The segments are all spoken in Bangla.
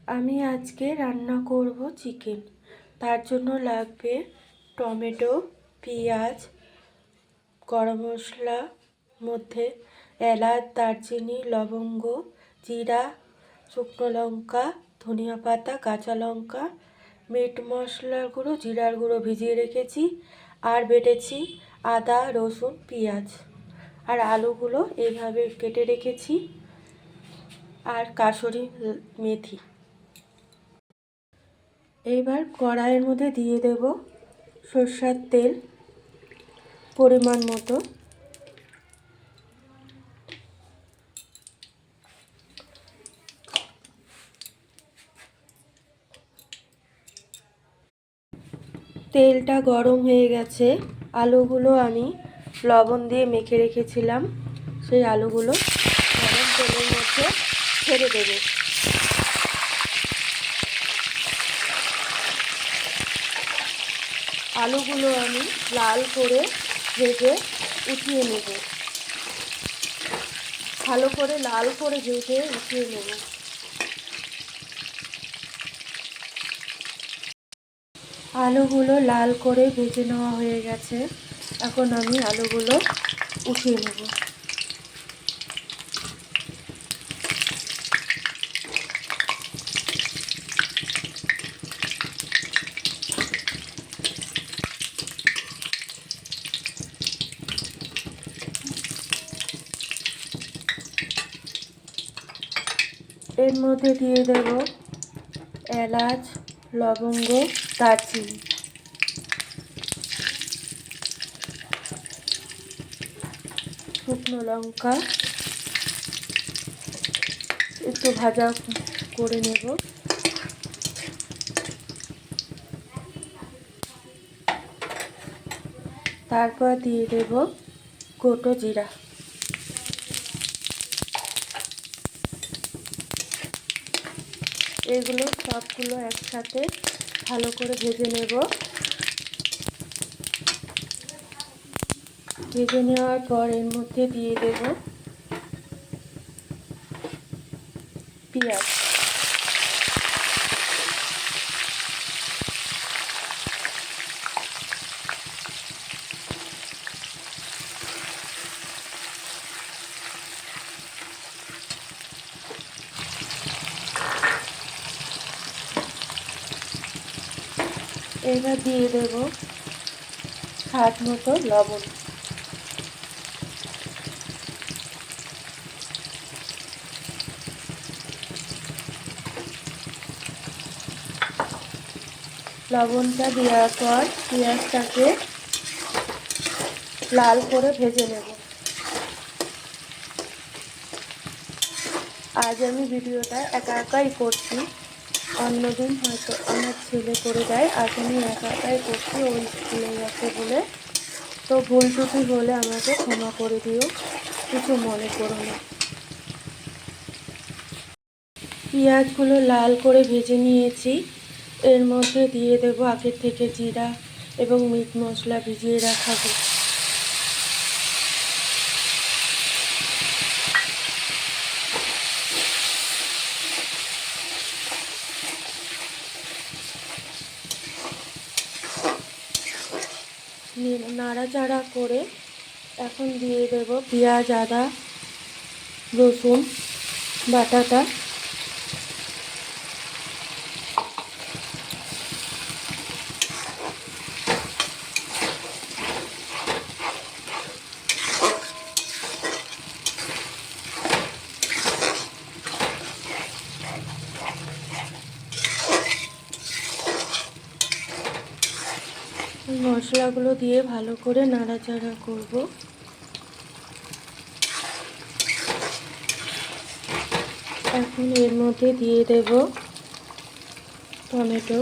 আমি আজকে রান্না করব চিকেন। তার জন্য লাগবে টমেটো, পেঁয়াজ, গরম মশলা, মধ্যে এলাচ, দারচিনি, লবঙ্গ, জিরা, শুকনো লঙ্কা, ধনিয়া পাতা, কাঁচা লঙ্কা, মিট মশলার গুঁড়ো, জিরার গুঁড়ো ভিজিয়ে রেখেছি, আর বেটেছি আদা, রসুন, পেঁয়াজ, আর আলুগুলো এইভাবে কেটে রেখেছি, আর কাসুরি মেথি। এইবার কড়াইয়ের মধ্যে দিয়ে দেব সরষের তেল পরিমাণ মতো। তেলটা গরম হয়ে গেছে। আলুগুলো আমি লবণ দিয়ে মেখে রেখেছিলাম, সেই আলুগুলো গরম তেলের মধ্যে ছেড়ে দেব। আলুগুলো আমি লাল করে ভেজে উঠিয়ে নেব, ভালো করে লাল করে ভেজে উঠিয়ে নেব। আলুগুলো লাল করে ভেজে নেওয়া হয়ে গেছে। এখন আমি আলুগুলো উঠিয়ে নেব। এর মধ্যে দিয়ে দেব এলাচ, লবঙ্গ, দারচিনি, শুকনো লঙ্কা, একটু ভাজা করে নেব। তারপর দিয়ে দেব গোটা জিরা। এগুলো সবগুলো একসাথে ভালো করে ভেজে নেব। ভেজে নেওয়ার পর এর মধ্যে দিয়ে দেব পেঁয়াজ। এবার দিয়ে দেব স্বাদ মতো লবণ। লবণটা দেওয়ার পর পেঁয়াজটাকে লাল করে ভেজে নেব। আজ আমি ভিডিওটা একা একাই করছি, অন্যদিন হয়তো আমার ছেলে করে দেয়, আজ আমি একা একাই করছি, ওই স্কুলে গেছে বলে। তো ভুল ত্রুটি হলে আমাকে ক্ষমা করে দিও, কিছু মনে করো না। পেঁয়াজগুলো লাল করে ভেজে নিয়েছি। এর মধ্যে দিয়ে দেব আগে থেকে জিরা এবং মিট মশলা ভিজিয়ে রাখাবো। নাড়াচাড়া করে এখন দিয়ে দেব পেঁয়াজ, আদা, রসুন বাটাটা। মশলাগুলো দিয়ে ভালো করে নাড়াচাড়া করব। এখন এর মধ্যে দিয়ে দেব টমেটো,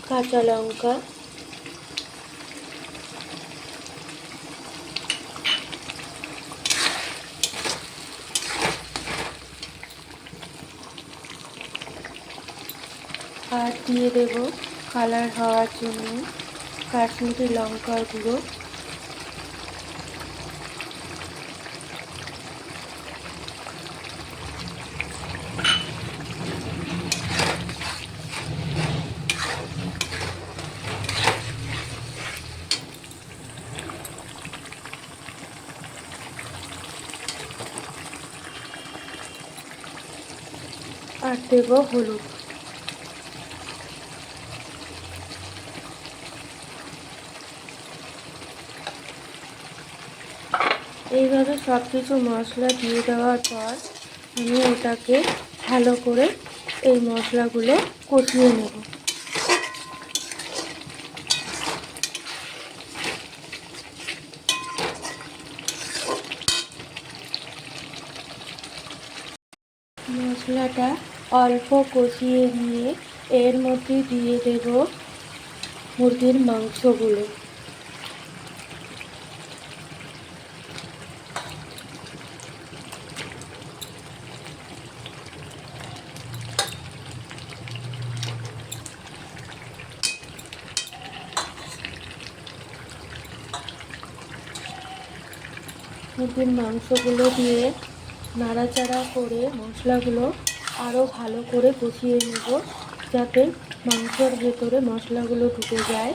কাঁচা লঙ্কা, আর দিয়ে দেব কালার হওয়ার জন্য কাশ্মীরি লঙ্কার গুঁড়ো, আর দেব হলুদ। এইভাবে সব কিছু মশলা দিয়ে দেওয়ার পর আমি ওটাকে ভালো করে এই মশলাগুলো কষিয়ে নেব। মশলাটা অল্প কষিয়ে নিয়ে এর মধ্যে দিয়ে দেব মুরগির মাংসগুলো। মুরগির মাংসগুলো দিয়ে নাড়াচাড়া করে মশলাগুলো আরও ভালো করে কষিয়ে নেব, যাতে মাংসের ভেতরে মশলাগুলো ঢুকে যায়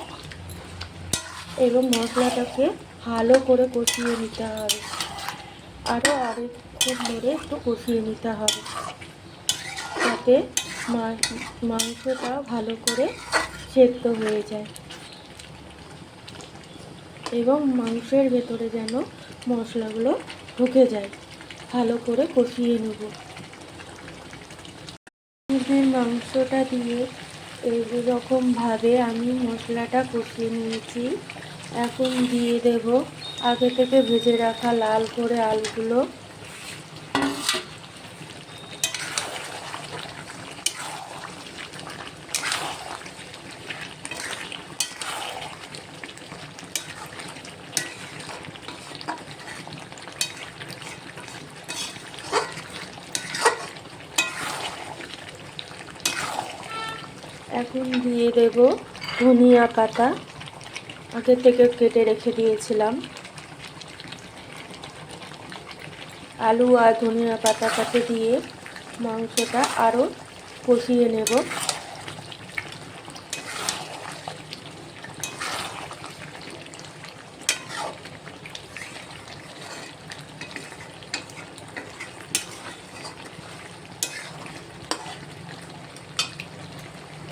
এবং মশলাটাকে ভালো করে কষিয়ে নিতে হবে। আরও আরেকটু ধরে একটু কষিয়ে নিতে হবে, যাতে মাংসটা ভালো করে সেদ্ধ হয়ে যায় এবং মাংসের ভেতরে যেন মশলাগুলো ঢুকে যায়। ভালো করে কষিয়ে নেব। মুরগির মাংসটা দিয়ে এইরকমভাবে আমি মশলাটা কষিয়ে নিয়েছি। এখন দিয়ে দেব আগে থেকে ভেজে রাখা লাল করে আলুগুলো। এখন দিয়ে দেব ধনিয়া পাতা, আগে থেকে কেটে রেখে দিয়েছিলাম। আলু আর ধনিয়া পাতাটাকে দিয়ে মাংসটা আরও কষিয়ে নেব।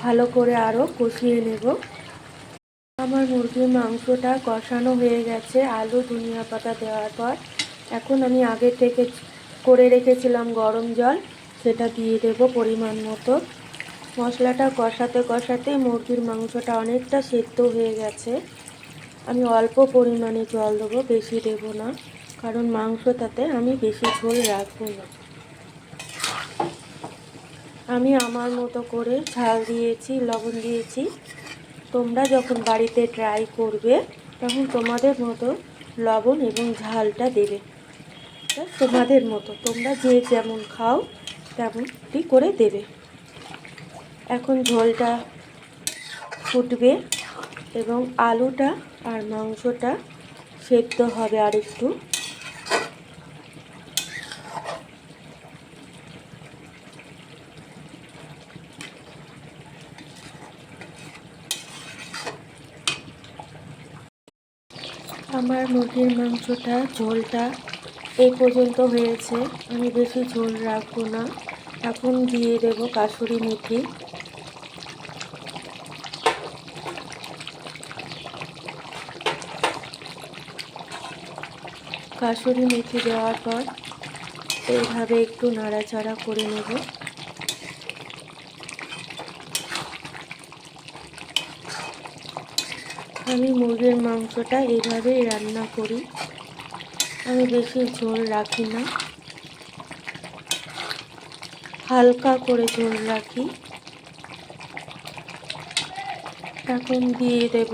ভালো করে আরও কষিয়ে নেব। আমার মুরগির মাংসটা কষানো হয়ে গেছে আলু ধনিয়া পাতা দেওয়ার পর। এখন আমি আগে থেকে করে রেখেছিলাম গরম জল, সেটা দিয়ে দেব পরিমাণ মতো। মশলাটা কষাতে কষাতে মুরগির মাংসটা অনেকটা সেদ্ধ হয়ে গেছে। আমি অল্প পরিমাণে জল দেবো, বেশি দেব না, কারণ মাংসটাতে আমি বেশি ঝোল রাখবো না। আমি আমার মতো করে ঝাল দিয়েছি, লবণ দিয়েছি। তোমরা যখন বাড়িতে ট্রাই করবে তখন তোমাদের মতো লবণ এবং ঝালটা দেবে, তোমাদের মতো, তোমরা যে যেমন খাও তেমনটি করে দেবে। এখন ঝোলটা ফুটবে এবং আলুটা আর মাংসটা সেদ্ধ হবে আরেকটু। আমার মুরগির মাংসটা ঝোলটা এই পর্যন্ত হয়েছে, আমি বেশি ঝোল রাখবো না। এখন দিয়ে দেব কাসুরি মেথি। কাসুরি মেথি দেওয়ার পর এইভাবে একটু নাড়াচাড়া করে নেব। আমি মুরগির মাংসটা এইভাবেই রান্না করি, আমি বেশি ঝোল রাখি না, হালকা করে ঝোল রাখি। এখন দিয়ে দেব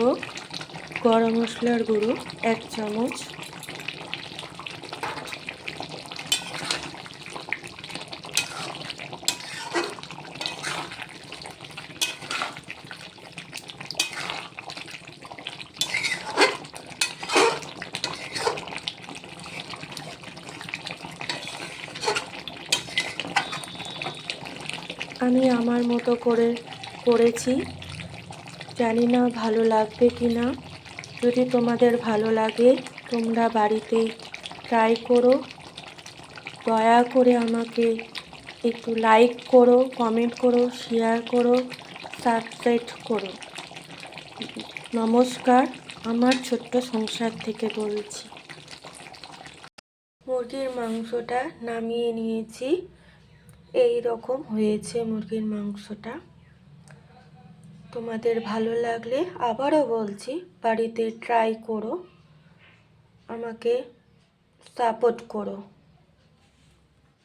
গরম মশলার গুঁড়ো 1 চামচ, আমি আমার মতো করে করেছি, জানি না ভালো লাগবে কি না। যদি তোমাদের ভালো লাগে তোমরা বাড়িতে ট্রাই করো। দয়া করে আমাকে একটু লাইক করো, কমেন্ট করো, শেয়ার করো, সাবস্ক্রাইব করো। নমস্কার, আমার ছোট্ট সংসার থেকে বলছি। মুরগির মাংসটা নামিয়ে নিয়েছি, এই রকম হয়েছে মুরগির মাংসটা। তোমাদের ভালো লাগলে আবারও বলছি বাড়িতে ট্রাই করো, আমাকে সাপোর্ট করো।